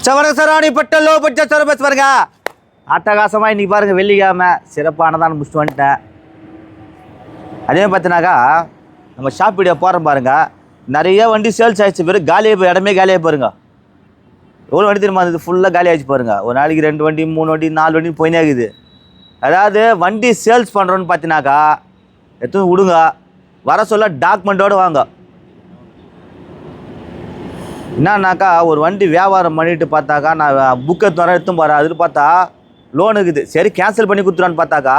சவரசராணிப்பட்ட low budget service பாருங்க. அட்டகாசமாக இன்றைக்கி பாருங்கள் வெள்ளிக்கிழமை சிறப்பானதான் முடிச்சுட்டு வந்துட்டேன். அதே பார்த்தினாக்கா நம்ம ஷாப் வீடியோ போகிறோம் பாருங்கள். நிறைய வண்டி சேல்ஸ் ஆகிடுச்சு பேர் காலியாக போய் இடமே காலியாக பாருங்க. எவ்வளோ வண்டி தெரியுமா அது ஃபுல்லாக காலி ஆகிடுச்சு பாருங்கள். ஒரு நாளைக்கு 2 வண்டி 3 வண்டி 4 வண்டி போயினே இருக்குது. அதாவது வண்டி சேல்ஸ் பண்ணுறோன்னு பார்த்தினாக்கா எடுத்து விடுங்க, வர சொல்ல டாக்குமெண்ட்டோடு வாங்க. என்னன்னாக்கா ஒரு வண்டி வியாபாரம் பண்ணிட்டு பார்த்தாக்கா நான் புக்கை எடுத்து போகிறேன், அதில் பார்த்தா லோன் இருக்குது. சரி கேன்சல் பண்ணி கொடுத்துறான்னு பார்த்தாக்கா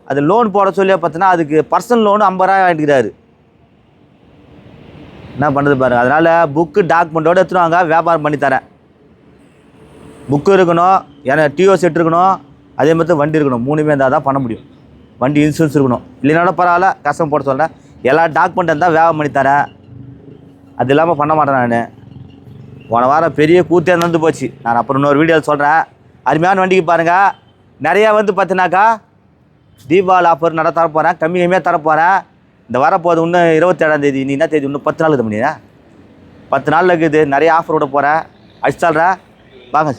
அது லோன் போட சொல்லியே பார்த்தோன்னா அதுக்கு பர்சனல் லோனு 50,000 வாங்கிக்கிறாரு. என்ன பண்ணுறது பாருங்கள். அதனால் புக்கு டாக்குமெண்ட்டோடு எடுத்துருவாங்க, வியாபாரம் பண்ணித்தரேன். புக்கு இருக்கணும், ஏன்னா டிஓ செட் இருக்கணும், அதே மாதிரி வண்டி இருக்கணும். 3மே இருந்தால் தான் பண்ண முடியும். வண்டி இன்சூரன்ஸ் இருக்கணும், இல்லைனால பரவாயில்ல கஷ்டம் போட சொல்கிறேன். எல்லா டாக்குமெண்ட் இருந்தால் வியாபாரம் பண்ணித்தரேன். அது இல்லாமல் பண்ண மாட்டேன். நான் போன வாரம் பெரிய கூத்தே நடந்து போச்சு. நான் அப்புறம் இன்னொரு வீடியோவில் சொல்கிறேன். அருமையான வண்டிக்கு பாருங்கள். நிறையா வந்து பார்த்தினாக்கா தீபாவளி ஆஃபர் தரப்போகிறேன், கம்மியாக தரப்போகிறேன். இந்த வரப்போது இன்னும் 27ஆம் தேதி, நீ என்ன தேதி இன்னும் 10 நாள் இருக்குது முடியா, 10 நாளில் இருக்குது. நிறைய ஆஃபர் விட போகிறேன், அடிச்சு சொல்கிறேன் வாங்க.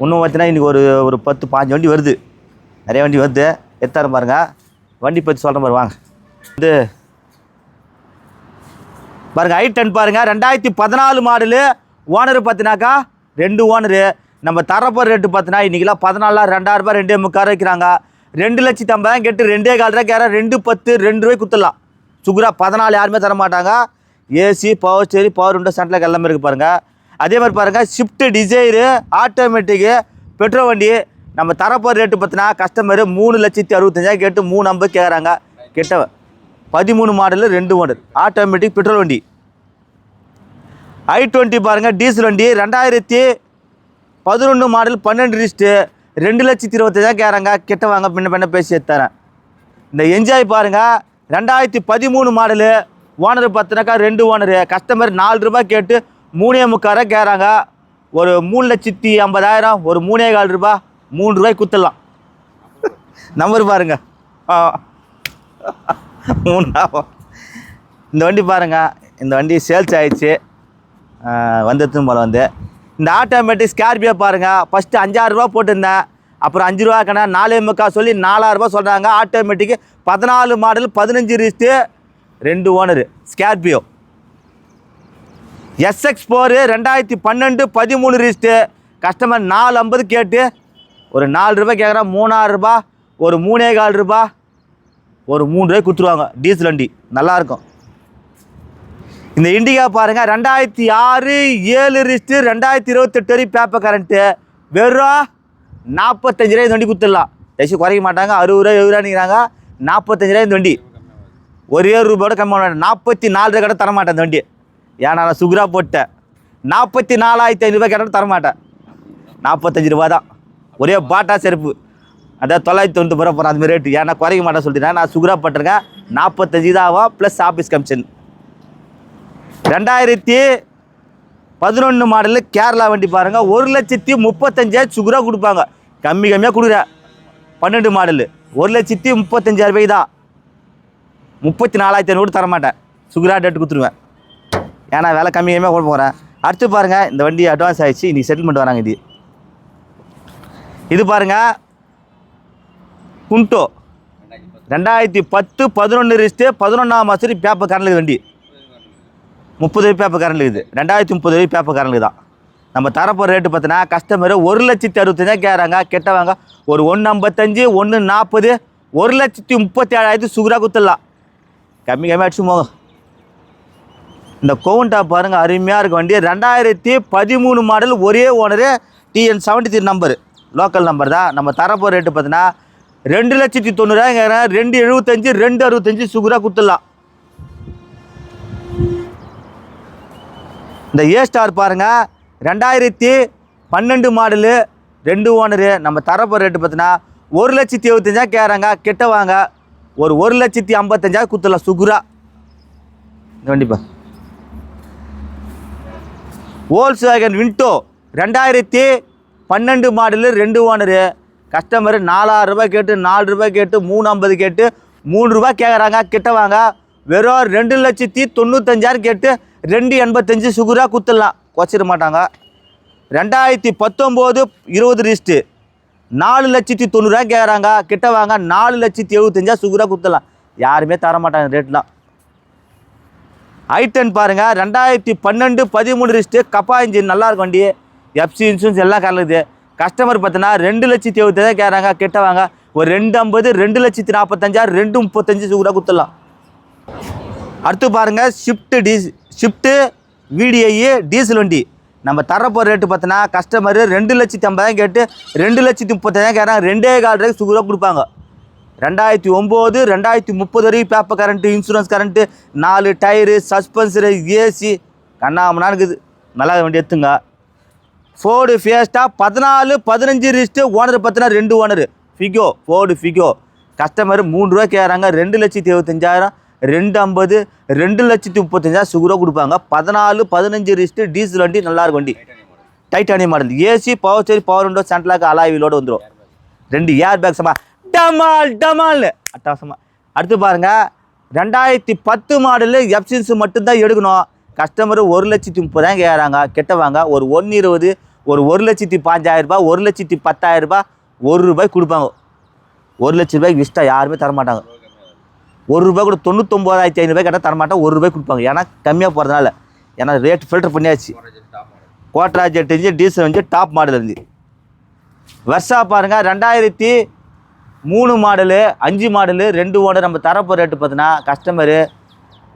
இன்னும் பார்த்தினா இன்றைக்கி ஒரு 10-15 வண்டி வருது, நிறைய வண்டி வருது. எடுத்தாரம் பாருங்கள். வண்டி பற்றி சொல்கிற மாதிரி வாங்க. இது பாருங்கள் i10 பாருங்கள். 2014 மாடலு. Owner பார்த்தினாக்கா 2 owner. நம்ம தரப்போகிற ரேட்டு பார்த்தினா இன்றைக்கெல்லாம் 14,000 2,000 2,300 வைக்கிறாங்க. 2,50,000 கேட்டு 2,400 கேட்குறேன். 2,10 2 ரூபாய் குத்துடலாம். சுகுரா 14 யாருமே தர மாட்டாங்க. AC power steering power window central எல்லாமே இருக்குது பாருங்கள். அதே மாதிரி பாருங்கள் ஷிஃப்ட்டு டிசைரு ஆட்டோமேட்டிக்கு பெட்ரோல் வண்டி. நம்ம தரப்போகிற ரேட்டு பார்த்தினா கஸ்டமரு 3,65,000 கேட்டு 3,50 கேட்குறாங்க. கிட்ட 13 மாடலு 2 ஓனர் ஆட்டோமேட்டிக் பெட்ரோல் வண்டி. i20 பாருங்கள் டீசல் வண்டி. 2011 மாடல் 12 ரிஸ்ட்டு 2,25,000 கேட்குறாங்க. கிட்ட வாங்க பின்ன பேசி எடுத்துறேன். இந்த என்ஜாய் பாருங்கள் 2013 மாடலு. ஓனர் பார்த்தினாக்கா 2 ஓனரு. கஸ்டமர் 4 ரூபாய் கேட்டு 3,300 கேட்குறாங்க. ஒரு 3,50,000 ஒரு 3,400 ரூபாய் 3 ரூபாய் குத்துடலாம். நம்பர் பாருங்கள் 3 இந்த வண்டி பாருங்கள். இந்த வண்டி சேல்ஸ் ஆகிடுச்சு வந்ததும் போல் வந்து. இந்த ஆட்டோமேட்டிக் ஸ்கார்பியோ பாருங்கள். ஃபஸ்ட்டு 5,000 ரூபா போட்டிருந்தேன், அப்புறம் 5 ரூபா கணா 4,300 சொல்லி 4,000 ரூபா சொல்கிறாங்க. Automatic 14 model 15 wrist 2 owner Scorpio. SX4 2012 13 wrist. Customer 4,50 கேட்டு ஒரு 4 ரூபாய் கேட்குறான். 3,000 ரூபா ஒரு 3,400 ரூபா ஒரு 3 ரூபாய் கொடுத்துருவாங்க. டீசல் வண்டி நல்லாயிருக்கும். இந்த இண்டிகா பாருங்கள் 2006 7 ரிஸ்ட்டு 2028 வரைக்கும் பேப்பர் கரண்ட்டு. வெறும் 45 ரூபாய் இந்த வண்டி கொடுத்துடலாம். தயவுசு குறைக்க மாட்டாங்க. 60 ரூபா 70 ரூபாய்ங்கிறாங்க. 45 ரூபாய் இந்த வண்டி. ஒரே ரூபாயோட கம்மி பண்ண 44 ரூபாய் கடை தரமாட்டேன் இந்த வண்டி. ஏன்னா நான் சுகுரா போட்டேன். 44,500 கேட்டாலும் தரமாட்டேன். 45 ரூபா தான். ஒரே பாட்டா செருப்பு அதான் 990 ரூபா போகிறேன். அதுமாதிரி ரேட்டு. ஏன்னா குறைக்க மாட்டேன் சொல்லிட்டேன். நான் சுகுரா போட்டிருக்கேன். 45 தான் ஆகும் plus office commission. 2011 model Kerala வண்டி பாருங்கள். 1,35,000 சுகுரா கொடுப்பாங்க. கம்மியாக கொடுக்குறேன். 12 மாடலு 1,35,000 ரூபாய் தான். 34,500 தரமாட்டேன். சுகுரா டேட்டு கொடுத்துருவேன். ஏன்னா விலை கம்மியாக கொண்டு போகிறேன். அடுத்து பாருங்கள் இந்த வண்டி அட்வான்ஸ் ஆகிடுச்சு. இன்றைக்கி செட்டில்மெண்ட் வராங்க. இது பாருங்கள் குண்டோ 2010 11 ரிஸ்ட்டு 11ஆம் மாதம் பேப்பர் கரண்ட் வண்டி. 30 பேப்பர் கரண்ட் இருக்குது. 2030 பேப்பர் கரண்ட் தான். நம்ம தரப்போகிற ரேட்டு பார்த்தீங்கன்னா கஸ்டமர் 1,65,000 கேட்குறாங்க. கெட்டவாங்க ஒரு 1,55 1,40 1,37,000 சுகுரா குத்துடலாம். கம்மி அடிச்சு போங்க. இந்த கோவண்டா பாருங்கள் அருமையாக இருக்க வண்டி. 2013 மாடல் ஒரே owner TN73 number local number தான். நம்ம தரப்போகிற ரேட்டு பார்த்தீங்கன்னா 2,90,000 கேட்குறேன். 2,75 2,65 சுகுரா குத்துடலாம். இந்த ஏ ஸ்டார் பாருங்கள் 2012 மாடலு 2 ஓனரு. நம்ம தரப்போகிற ரேட்டு பார்த்தீங்கன்னா 1,75,000 கேட்குறாங்க. கிட்ட வாங்க ஒரு 1,55,000 குத்துடலாம் சுகுரா இந்த வண்டிப்பா. Volkswagen Vento 2012 model 2 owner. Customer 4,000 ரூபாய் கேட்டு 4 ரூபாய் கேட்டு 3,50 கேட்டு 3 ரூபாய் கேட்குறாங்க. கிட்ட வாங்க வெறும் 2,95,000 கேட்டு 2,85 சுகுரா குத்துடலாம். குறைச்சிட மாட்டாங்க. 2019 20 ரிஸ்ட்டு 4,90,000 கேட்குறாங்க. கிட்ட வாங்க 4,75,000 சுகுராக கொடுத்துடலாம். யாருமே தரமாட்டாங்க ரேட்லாம். i10 பாருங்கள் 2012 13 ரிஸ்ட்டு கப்பா இன்ஜின் நல்லாயிருக்கும் வண்டி. எஃப்சி இன்சூரன்ஸ் எல்லாம் கலக்குது. கஸ்டமர் பார்த்தீங்கன்னா 2,70,000 கேட்குறாங்க. கிட்ட வாங்க ஒரு 2,50,000 2,45,000 2,35 சுகுராக கொடுத்துடலாம். அடுத்து பாருங்கள் ஷிஃப்ட்டு VDI டீசல் வண்டி. நம்ம தரப்போகிற ரேட்டு பார்த்தோன்னா கஸ்டமர் 2,50,000 கேட்டு 2,30,000 கேட்குறாங்க. 2,4 சுகுராக கொடுப்பாங்க. 2009 2030 வரைக்கும் paper current insurance current 4 tyre suspension AC கண்ணாமனா இருக்குது. நல்லா வண்டி எடுத்துங்க. ஃபோர்டு ஃபியஸ்டா 14 15 ரிஸ்ட்டு ஓனர் பார்த்தீங்கன்னா 2 ஓனர் ஃபோர்டு ஃபிகோ கஸ்டமர் 3 ரூபா கேட்குறாங்க. 2,75,000 2,50,000 2,35,000 சுகுராக கொடுப்பாங்க. 14 15 ரிஸ்ட்டு டீசல் வண்டி நல்லாயிருக்கும் வண்டி. Titanium model AC power steering power window சென்ட்ரலாக அலாய்விலோடு வந்துடும். 2 ஏர் பேக் சமா டமால் அட்டாசமாக. அடுத்து பாருங்கள் 2010 மாடலு எஃப்சின்ஸ் மட்டும்தான் எடுக்கணும். கஸ்டமர் 1,30,000 கேட்குறாங்க. கிட்ட வாங்க ஒரு 1,20,000 ஒரு 1,05,000 1,10,000 ₹1 கொடுப்பாங்க. 1,00,000 விஸ்டா யாருமே தரமாட்டாங்க. ₹1 கூட 99,500 கேட்டால் தரமாட்டேன். ₹1 கொடுப்பாங்க. ஏன்னா கம்மியாக போகிறதுனால. ஏன்னா ரேட் ஃபில்டர் பண்ணியாச்சு. கோட்ராஜ் 8 இன்ச்சு டீசல் வந்து டாப் மாடல் இருந்து. வர்ஷா பாருங்கள் 2003 மாடலு 5 மாடலு 2 ஓனர். நம்ம தரப்போ ரேட்டு பார்த்தீங்கன்னா கஸ்டமரு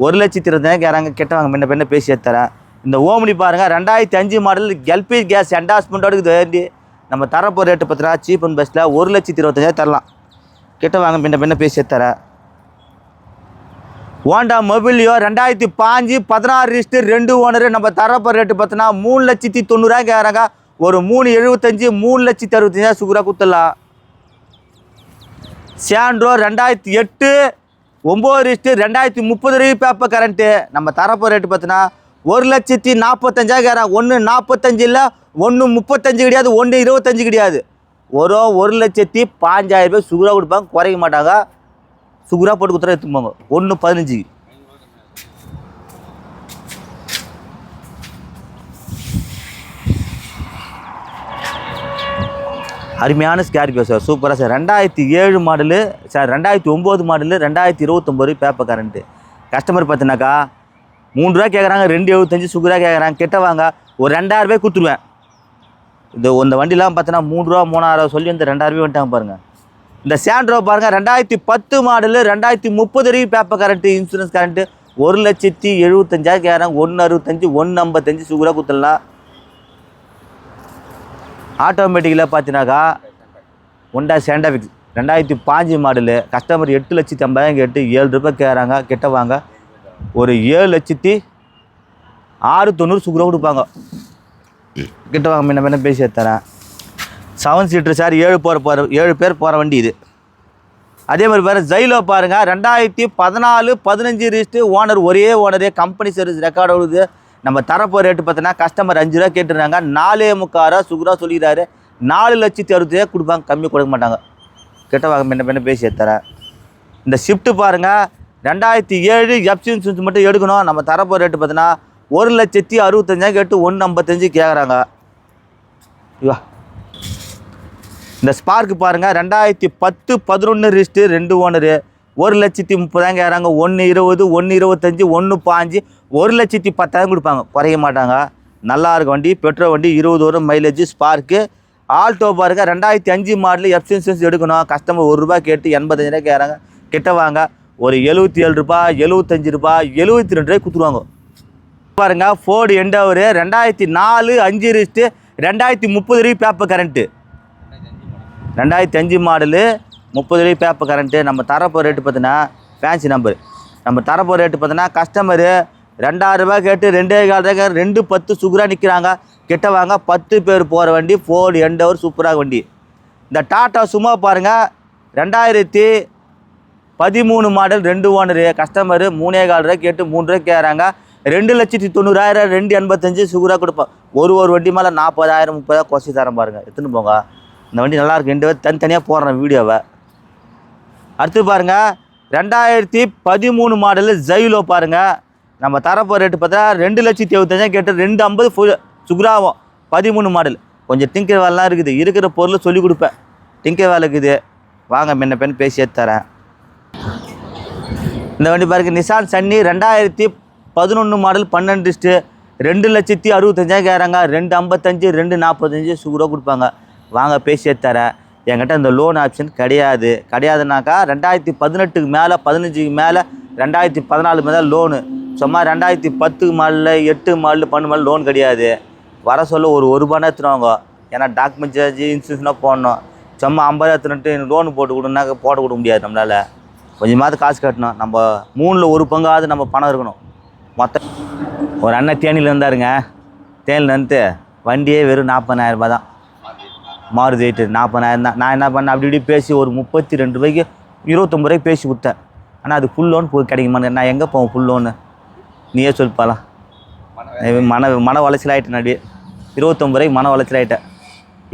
1,20,000 கேட்குறாங்க. கிட்ட வாங்க முன்ன பேசி எடுத்துறேன். இந்த ஓம்னி பாருங்கள் 2005 மாடல் எல்பி கேஸ் என்டாஸ்மெண்ட்டோடு இது. நம்ம தரப்போ ரேட்டு பார்த்தீங்கன்னா சீப் அண்ட் பெஸ்ட்டில் 1,25,000 தரலாம். கிட்ட வாங்க முன்ன பேசி எடுத்துறேன். ஹோண்டா மொபிலியோ 2005 16 ரிஸ்ட்டு 2 ஓனர். நம்ம தரப்போ ரேட்டு பார்த்தோன்னா 3,90,000 கேட்குறாங்க. ஒரு 3,75 3,65,000 சுகுராக கொடுத்துடலாம். Santro 2008 9 wrist 2030 paper current. நம்ம தரப்போ ரேட்டு பார்த்தோன்னா 1,45,000 கேட்குறாங்க. 1,45 இல்லை 1,35 கிடையாது 1,25 கிடையாது. 1,05,000 சுகுரா கொடுப்பாங்க. குறைக்க மாட்டாங்க. சுகுரா போட்டு கொடுத்துற எடுத்துப்பாங்க. 1,15 அருமையான ஸ்கார்பியோ சார். சூப்பராக sir. 2007 model sir 2009 model 2029 paper current. Customer பார்த்தினாக்கா 3 ரூபா கேட்குறாங்க. 2,75 சுகுரா கேட்குறாங்க. கிட்ட வாங்க ஒரு 2,000 கொடுத்துருவேன். இந்த வண்டிலாம் பார்த்தோன்னா 3 ரூபா 3,000 சொல்லி இந்த 2,000 வந்துட்டாங்க பாருங்கள். இந்த சாண்ட்ரோ பாருங்கள் 2010 model 2030 paper current insurance current 1,75,000 கேட்குறாங்க. 1,65 1,55 சுகுரா கொடுத்துடலாம். ஆட்டோமேட்டிக்கில் பார்த்தீங்கன்னாக்கா ஹோண்டா சாண்டாஃபிக்ஸ் 2005 மாடலு கஸ்டமர் 8,50,000 கேட்டு ₹7 கேட்குறாங்க. கிட்ட வாங்க ஒரு 7,06,90 சுகுரா கொடுப்பாங்க. கிட்ட வாங்க முன்ன பேசி எடுத்துறேன். 7 சீட்ரு சார் 7 பேர் போகிற வண்டி இது. அதே மாதிரி வேறு ஜைலோ பாருங்கள் 2014 15 ரிஸ்ட்டு ஓனர் ஒரே ஓனரே கம்பெனி சர்வீஸ் ரெக்கார்டு வருது. நம்ம தரப்போ ரேட்டு பார்த்தோன்னா கஸ்டமர் ₹5 கேட்டுருந்தாங்க. 4,45,000 சுகுரா சொல்லிக்கிறாரு. 4,60,000 கொடுப்பாங்க. கம்மி கொடுக்க மாட்டாங்க. கிட்ட வாங்க முன்ன பேசி எடுத்துறேன். இந்த ஷிஃப்ட்டு பாருங்கள் 2007 எஃப்சி இன்சூரன்ஸ் மட்டும் எடுக்கணும். நம்ம தரப்போ ரேட்டு பார்த்தோன்னா 1,65,000 கேட்டு 1,55 கேட்குறாங்க. இவா இந்த ஸ்பார்க்கு பாருங்கள் 2010 11 ரிஸ்ட்டு 2 ஓனரு 1,30,000 கேட்குறாங்க. 1,20 1,25 1,5 1,10,000 கொடுப்பாங்க. குறைய மாட்டாங்க. நல்லா இருக்கும் வண்டி. பெட்ரோல் வண்டி 20 வரும் மைலேஜ். ஸ்பார்க்கு ஆல்டோ பாருங்கள் 2005 மாடலு எஃப்சி இன்சூரன்ஸ் எடுக்கணும். கஸ்டமர் ₹1 கேட்டு 85,000 கேட்குறாங்க. கிட்ட வாங்க ஒரு ₹77 ₹75 ₹72 கொடுத்துருவாங்க. பாருங்கள் Ford Endeavour 2004 5 wrist 2030 paper current 2005 model 30 paper current. நம்ம தரப்போ ரேட்டு பார்த்தீங்கன்னா ஃபேன்சி நம்பர். நம்ம தரப்போ ரேட்டு பார்த்தீங்கன்னா கஸ்டமரு ₹2,000 கேட்டு 2,400 2,10 சுகுரா நிற்கிறாங்க. கிட்ட வாங்க 10 பேர் போகிற வண்டி ஃபோர்டு எண்டவர் சூப்பராக வண்டி. இந்த டாட்டா சும்மா பாருங்கள் 2013 மாடல் 2 ஓனரு கஸ்டமரு 3,400 கேட்டு 3 கேட்குறாங்க. 2,90,000 2,85 சுகுரா கொடுப்போம். ஒரு வண்டி மேலே 40,000 30,000 குறைச்சி தரம் பாருங்கள். எடுத்துன்னு போங்க. இந்த வண்டி நல்லாயிருக்கு. 2 பேர் தனித்தனியாக போடுறேன் வீடியோவை. அடுத்து பாருங்கள் 2013 மாடலு ஜைலோ பாருங்கள். நம்ம தரப்போ ரேட்டு பார்த்தா 2,70,000 கேட்டு 2,50 சுகுராவும் 13 மாடல். கொஞ்சம் டிங்கர் வேலைலாம் இருக்குது, இருக்கிற பொருள் சொல்லிக் கொடுப்பேன். டிங்கர் வேலை இருக்குது, வாங்க முன்ன பின்ன பேசி எடுத்து தரேன். இந்த வண்டி பாருங்க, நிசான் சன்னி 2011 மாடல் 12 டிஸ்ட்டு, 2,65,000 கேட்குறாங்க. 2,55 2,45 கூட கொடுப்பாங்க. வாங்க பேசி எடுத்து தரேன். என்கிட்ட இந்த லோன் ஆப்ஷன் கிடையாதுனாக்கா 2018க்கு மேலே 15க்கு மேலே 2014 மேலே லோனு. சும்மா 2010 மாடலில் 8 மாடல் 12 மாடல் லோன் கிடையாது. வர சொல்ல ஒரு ரூபானா எடுத்துருவாங்க. ஏன்னா டாக்குமெண்ட் சார்ஜ் இன்சூரன்ஸ்லாம் போடணும். சும்மா 50 எடுத்துட்டு லோன் போட்டு கொடுனாக்க போட கொடுக்க முடியாது. நம்மளால் கொஞ்சமாவது காசு கட்டணும். நம்ம 3ல் 1 பங்காவது நம்ம பணம் இருக்கணும். மொத்தம் ஒரு அண்ணன் தேனியில் இருந்தாருங்க. தேனியில் வந்து வண்டியே வெறும் 40,000 ரூபா தான். மாறுதி 8 40,000 தான். நான் என்ன பண்ணேன், அப்படி இப்படி பேசி ஒரு 32 ரூபாய்க்கு 29 ரூபாய்க்கு பேசி கொடுத்தேன். ஆனால் அது ஃபுல் லோன் போய் கிடைக்குமான்னு நான் எங்கே போவேன் ஃபுல் லோனு, நீயே சொல்லிப்பாலாம். மன வளர்ச்சி ஆகிட்டேன். நடி 29 ரூபாய்க்கு மன வளர்ச்சி ஆகிட்டேன்.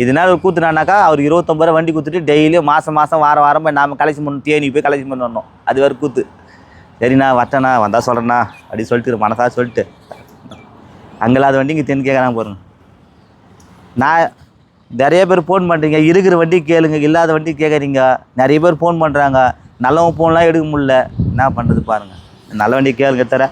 இதனால ஒரு கூத்துனாக்கா அவர் 29 ரூபா வண்டி கொடுத்துட்டு டெய்லியும் மாதம் வாரம் போய் நாம் கலெக்ஷன் பண்ணணும். தேனி போய் கலெக்ஷன் பண்ணி வரணும். அது வேறு கூத்து. சரிண்ணா வரட்டேண்ணா வந்தால் சொல்கிறேண்ணா அப்படி சொல்லிட்டு மனசாக சொல்லிட்டு அங்கேலாத வண்டி இங்கே தேனி கேட்குறாங்க பாருங்க. நான் நிறைய பேர் ஃபோன் பண்ணுறீங்க, இருக்கிற வண்டி கேளுங்க, இல்லாத வண்டி கேட்குறீங்க. நிறைய பேர் ஃபோன் பண்ணுறாங்க, நல்லவங்க ஃபோன்லாம் எடுக்க முடியல. என்ன பண்ணுறது பாருங்கள், நல்ல வண்டி கேளுங்க தர.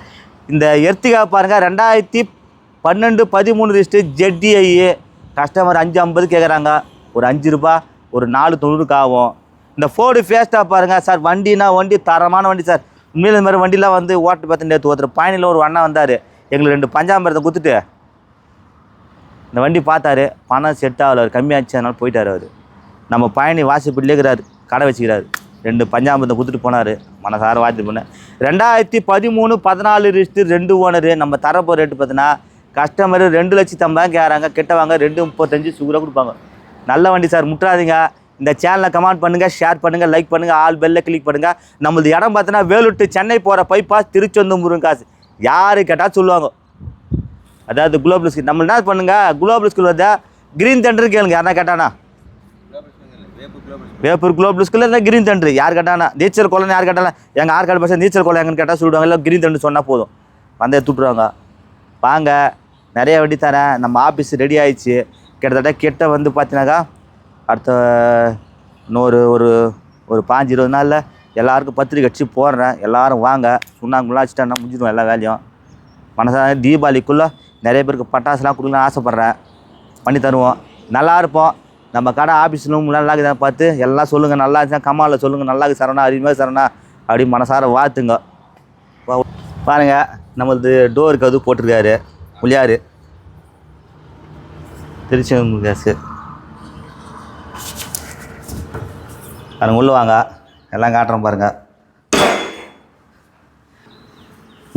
இந்த எர்த்திகா பாருங்கள், 2012 13 ரிஸ்ட்டு ZDI. கஸ்டமர் 550 கேட்குறாங்க. ஒரு 5 ரூபா ஒரு 490 ஆகும். இந்த ஃபோர்டு ஃபேஸ்ட்டாக பாருங்கள் சார். வண்டி தரமான வண்டி சார். உண்மையில் இந்த மாதிரி வண்டிலாம் வந்து ஓட்டு பார்த்து நேற்று ஒருத்தர் பயணியில் ஒரு அண்ணா வந்தார். எங்களுக்கு 2 பஞ்சாமிரத்தை கொடுத்துட்டு இந்த வண்டி பார்த்தாரு. பணம் செட் ஆகல, அவர் கம்மியாச்சு, அதனால போயிட்டார். அவர் நம்ம பயணி வாசிப்படிலே இருக்கிறாரு, கடை வச்சுக்கிறாரு. 2 பஞ்சாமிரத்தை கொடுத்துட்டு போனார். மனசார வாத்தி போனேன். 2013 14 ரிஸ்ட்டு 2 ஓனரு. நம்ம தரப்போ ரேட்டு பார்த்தீங்கன்னா கஸ்டமரு 2,50,000 கேட்குறாங்க. கிட்ட வாங்க 2,35 சூப்பராக கொடுப்பாங்க. நல்ல வண்டி சார், முட்டுறாதீங்க. இந்த சேனலை கமெண்ட் பண்ணுங்கள், ஷேர் பண்ணுங்கள், லைக் பண்ணுங்கள், ஆல் பெல்ல கிளிக் பண்ணுங்கள். நம்மளது இடம் பார்த்தீங்கன்னா வேலூர் டு சென்னை போகிற பைபாஸ், திருச்செந்தூர் முருங்காசு. யார் கேட்டால் சொல்லுவாங்க. அதாவது குளோபல் ஸ்கூல். நம்ம என்ன பண்ணுங்கள், குளோபல் ஸ்கூல் வந்து கிரீன் தண்டர் கேளுங்க. யாரா கேட்டானா வேப்பூர் குளோபல் ஸ்கூலில் இருந்தால் கிரீன் தண்டர் யார் கேட்டானா. நீச்சல் குளம்னு யார் கேட்டாலும் எங்கள் ஆற்காடு பசங்க நீச்சல் குளம் எங்கன்னு கேட்டால் சொல்லிடுவாங்க. இல்லை கிரீன் தண்டர் சொன்னால் போதும், வந்து எடுத்துட்ருவாங்க. வாங்க, நிறைய வண்டி தரேன். நம்ம ஆஃபீஸ் ரெடி ஆகிடுச்சு. கிட்டத்தட்ட கிட்ட வந்து பார்த்தீங்கன்னாக்கா அடுத்த இன்னொரு ஒரு 5-20 நாளில் எல்லாருக்கும் பத்திரிக்கை அடிச்சு போடுறேன். எல்லோரும் வாங்க. சுண்ணாங்கலாம் வச்சுட்டேன்னா முடிஞ்சிடும் எல்லா வேலையும். மனசாக தீபாவளிக்குள்ளே நிறைய பேருக்கு பட்டாசுலாம் கொடுக்கலான்னு ஆசைப்பட்றேன். பண்ணி தருவோம். நல்லா இருப்போம். நம்ம கடை ஆஃபீஸ்லும் நல்லா இருக்குதான் பார்த்து எல்லாம் சொல்லுங்கள். நல்லா இருந்துச்சுன்னா கமாலில் சொல்லுங்கள். நல்லா இருக்குது சரணா, அருமையாக சரணா அப்படி மனசார வாழ்த்துங்க. பாருங்கள், நம்மளது டோருக்கு அது போட்டிருக்காரு முள்ளியார் திருச்செந்தூர் கேஸு. பாருங்கள், உள்ள வாங்க, எல்லாம் காட்டுறோம் பாருங்கள்.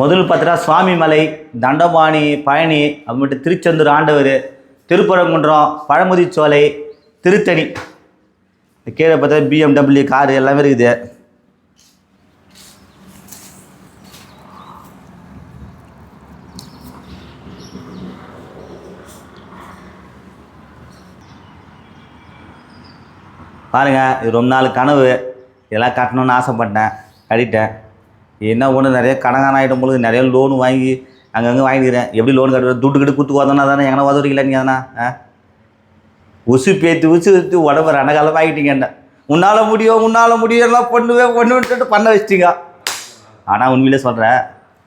முதல் பார்த்தீங்கன்னா சுவாமிமலை, தண்டபாணி, பழனி, அப்புறமேட்டு திருச்செந்தூர் ஆண்டவர், திருப்பரங்குன்றம், பழமுதிர்ச்சோலை, திருத்தணி. கீழே பார்த்தா BMW காரு எல்லாமே இருக்குது. பாருங்கள், இது ரொம்ப நாள் கனவு. இதெல்லாம் கட்டணும்னு ஆசைப்பட்டேன், கட்டிட்டேன். என்ன ஒன்று நிறைய கடங்கான ஆகிடும் பொழுது நிறைய லோன் வாங்கி அங்கங்கே வாங்கிக்கிறேன். எப்படி லோன் கட்டுறது, துட்டு கிட்ட குத்து வந்தோன்னா தானே எங்கன்னா உதவிக்கல. நீங்கள் தானே உசு பேத்து உடம்பு ரணகாலம் ஆகிட்டீங்கண்ணா. உன்னால் முடியும் எல்லாம் பண்ணுவேன்னு சொல்லிட்டு பண்ண வச்சிட்டிங்க. ஆனால் உண்மையிலே சொல்கிறேன்,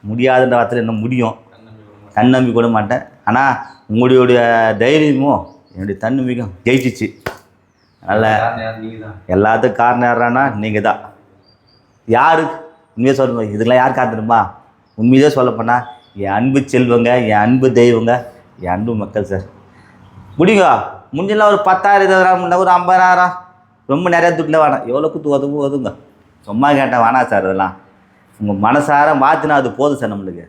முடியாதுன்ற வார்த்தையில் என்ன முடியும். தன்னம்பி கூட மாட்டேன். ஆனால் உங்களுடைய தைரியமும் என்னுடைய தன்னம்பிக்கும் ஜெயிச்சிச்சு. அதனால் எல்லாத்துக்கும் காரணம் யாரானா நீங்கள் தான். யார் உண்மையாக சொல்லுங்க, இதுக்கெல்லாம் யார் காத்துருமா? உண்மையிலே சொல்லப்போனால் என் அன்பு செல்வங்க, என் அன்பு தெய்வங்க, என் அன்பு மக்கள் சார். முடியுங்க, முடிஞ்சலாம் ஒரு 10,000 20,000 ஒரு 50,000 ரொம்ப நிறையா துட்டில் வேணாம். எவ்வளோ குத்து ஒதுங்க. சும்மா கேட்டேன் வேணாம் சார். அதெல்லாம் உங்கள் மனசார மாற்றினா அது போதும் சார். நம்மளுக்கு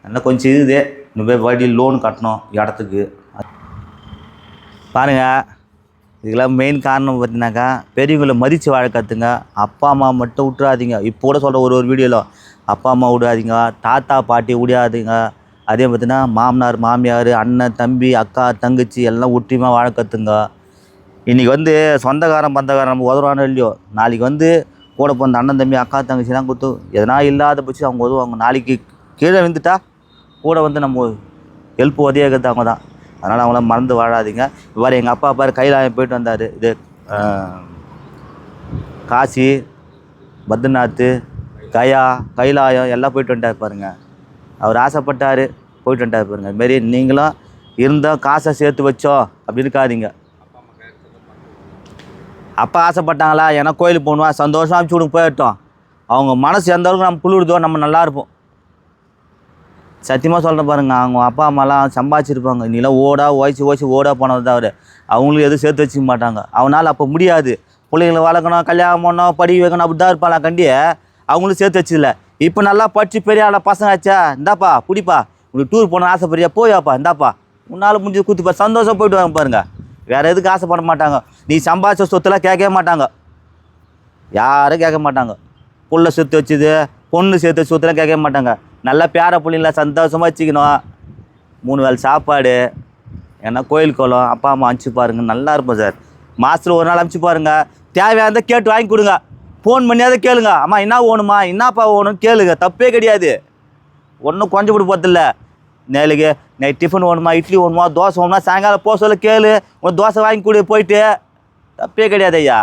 நல்லா கொஞ்சம் இருக்குது. இன்னும் போய் வட்டி லோன் கட்டணும் இடத்துக்கு. பாருங்கள், இதுக்கெல்லாம் மெயின் காரணம் பார்த்தீங்கன்னாக்கா பெரியவங்களை மதித்து வாழ கற்றுங்க. அப்பா அம்மா மட்டும் விட்டுறாதீங்க. இப்போ கூட சொல்கிற ஒரு வீடியோவில் அப்பா அம்மா விடாதீங்க, தாத்தா பாட்டி விடாதீங்க. அதே பார்த்தீங்கன்னா மாமனார் மாமியார், அண்ணன் தம்பி அக்கா தங்கச்சி எல்லாம் ஒற்றுமையாக வாழ கற்றுங்க. இன்றைக்கி வந்து சொந்தக்காரன் பந்தக்காரன் நம்ம உதவுறானோ இல்லையோ, நாளைக்கு வந்து கூட பிறந்த அண்ணன் தம்பி அக்கா தங்கச்சிலாம் கொடுத்து எதனா இல்லாத பட்சம் அவங்க உதவுவாங்க. நாளைக்கு கீழே விழுந்துட்டா கூட வந்து நம்ம ஹெல்ப் உதவியாகிறது அவங்க தான். அதனால் அவங்கள மறந்து வாழாதீங்க. இவ்வாறு எங்கள் அப்பா பாரு கைலாயம் போயிட்டு வந்தார். இது காசி, பத்ரிநாத், கயா, கைலாயம் எல்லாம் போயிட்டு வந்துட்டார் பாருங்க. அவர் ஆசைப்பட்டார், போயிட்டு வந்துட்டார் பாருங்க. இதுமாரி நீங்களும் இருந்தோம் காசை சேர்த்து வச்சோம் அப்படி இருக்காதீங்க. அப்பா ஆசைப்பட்டாங்களா ஏன்னா கோயிலுக்கு போகணும் சந்தோஷமாக அனுப்பிச்சி விடுங்க போயிட்டோம். அவங்க மனசு எந்த அளவுக்கு நம்ம புழுடுதோ நம்ம நல்லா இருப்போம். சத்தியமாக சொல்கிறேன் பாருங்கள், அவங்க அப்பா அம்மாலாம் சம்பாதிச்சிருப்பாங்க. நீலாம் ஓய்ச்சி ஓடா போனது தான் அவர். அவங்களுக்கு எதுவும் சேர்த்து வச்சுக்க மாட்டாங்க. அவனால் அப்போ முடியாது. பிள்ளைங்களை வளர்க்கணும், கல்யாணம் பண்ணணும், படிக்க வைக்கணும், அப்படி தான் இருப்பாளா கண்டி. அவங்களும் சேர்த்து வச்சதில்ல. இப்போ நல்லா படித்து பெரிய ஆளா பசங்க ஆச்சா, இந்தாப்பா பிடிப்பா, உங்களுக்கு டூர் போன ஆசைப்படியா போயாப்பா, இந்தாப்பா உன்னால் முடிஞ்சு கூத்துப்பா, சந்தோஷம் போயிட்டு வாங்க பாருங்கள். வேறு எதுக்கு ஆசைப்பட மாட்டாங்க. நீ சம்பாதிச்ச சொத்துலாம் கேட்கவே மாட்டாங்க, யாரும் கேட்க மாட்டாங்க. புள்ள சேர்த்து வச்சுது, பொண்ணு சேர்த்து வச்சு சொத்துலாம் கேட்கவே மாட்டாங்க. நல்லா பேர பிள்ளைங்கள சந்தோஷமாக வச்சுக்கணும். 3 வேளை சாப்பாடு, ஏன்னா கோயில் கோலம் அப்பா அம்மா அனுப்பிச்சி பாருங்கள், நல்லா இருப்போம் சார். மாதத்தில் ஒரு நாள் அனுப்பிச்சி பாருங்கள். தேவையானதை கேட்டு வாங்கி கொடுங்க. ஃபோன் பண்ணியாவது கேளுங்க, அம்மா என்ன வேணுமா என்னப்பா வேணும்னு கேளுங்க, தப்பே கிடையாது. ஒன்றும் கொஞ்சம் கூட போகிறதில்ல. நேலுக்கு நைட் டிஃபன் வேணுமா, இட்லி வேணுமா, தோசை வேணுமா, சாயங்காலம் போக சொல்ல கேளு, உனக்கு தோசை வாங்கி கொடு போயிட்டு. தப்பே கிடையாது ஐயா.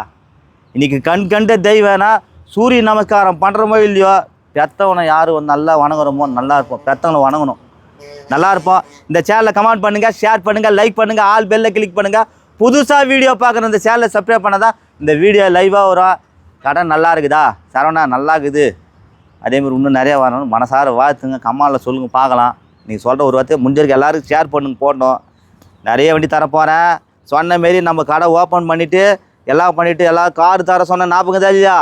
இன்றைக்கி கண்ட தெய்வம்னா சூரிய நமஸ்காரம் பண்ணுறமோ இல்லையோ, பெற்றவனை யார் நல்லா வணங்குறோமோ நல்லா இருப்போம். பெற்றவனை வணங்கணும், நல்லா இருப்போம். இந்த சேனலை கமெண்ட் பண்ணுங்கள், ஷேர் பண்ணுங்கள், லைக் பண்ணுங்கள், ஆல் பெல்லை கிளிக் பண்ணுங்கள். புதுசாக வீடியோ பார்க்குற இந்த சேனலை சப்ஸ்கிரைப் பண்ணால் தான் இந்த வீடியோ லைவாக வரும். கடை நல்லா இருக்குதா சரவணா, நல்லா இருக்குது, அதேமாதிரி இன்னும் நிறையா வரணும். மனசார வாழ்த்துங்க, கமாலில் சொல்லுங்கள் பார்க்கலாம். நீங்கள் சொல்கிற ஒரு வார்த்தையை முடிஞ்சிருக்கு எல்லாருக்கும் ஷேர் பண்ணுங்க, போடணும். நிறைய வண்டி தரப்போகிறேன். சொன்ன மாரி நம்ம கடை ஓப்பன் பண்ணிவிட்டு எல்லாம் பண்ணிவிட்டு எல்லாம் கார் தர சொன்ன ஞாபகம் தான் இல்லையா?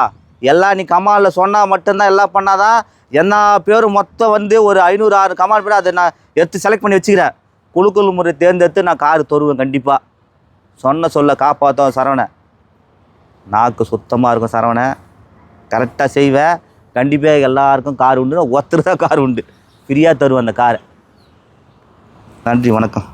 எல்லாம் நீ கமாலில் சொன்னால் மட்டும்தான் எல்லாம் பண்ணாதான். என்ன பேரும் மொத்தம் வந்து ஒரு 500-600 கமால் பேர் அதை நான் எடுத்து செலக்ட் பண்ணி வச்சுக்கிறேன். குழுக்குழு முறை தேர்ந்தெடுத்து நான் கார் தருவேன் கண்டிப்பாக. சொன்ன சொல்ல காப்பாற்றோம் சரவணை. நாக்கு சுத்தமாக இருக்கும் சரவணை, கரெக்டாக செய்வேன். கண்டிப்பாக எல்லாருக்கும் கார் உண்டு, ஒருத்தர் தான் கார் உண்டு, ஃப்ரீயாக தருவேன் அந்த காரை. நன்றி, வணக்கம்.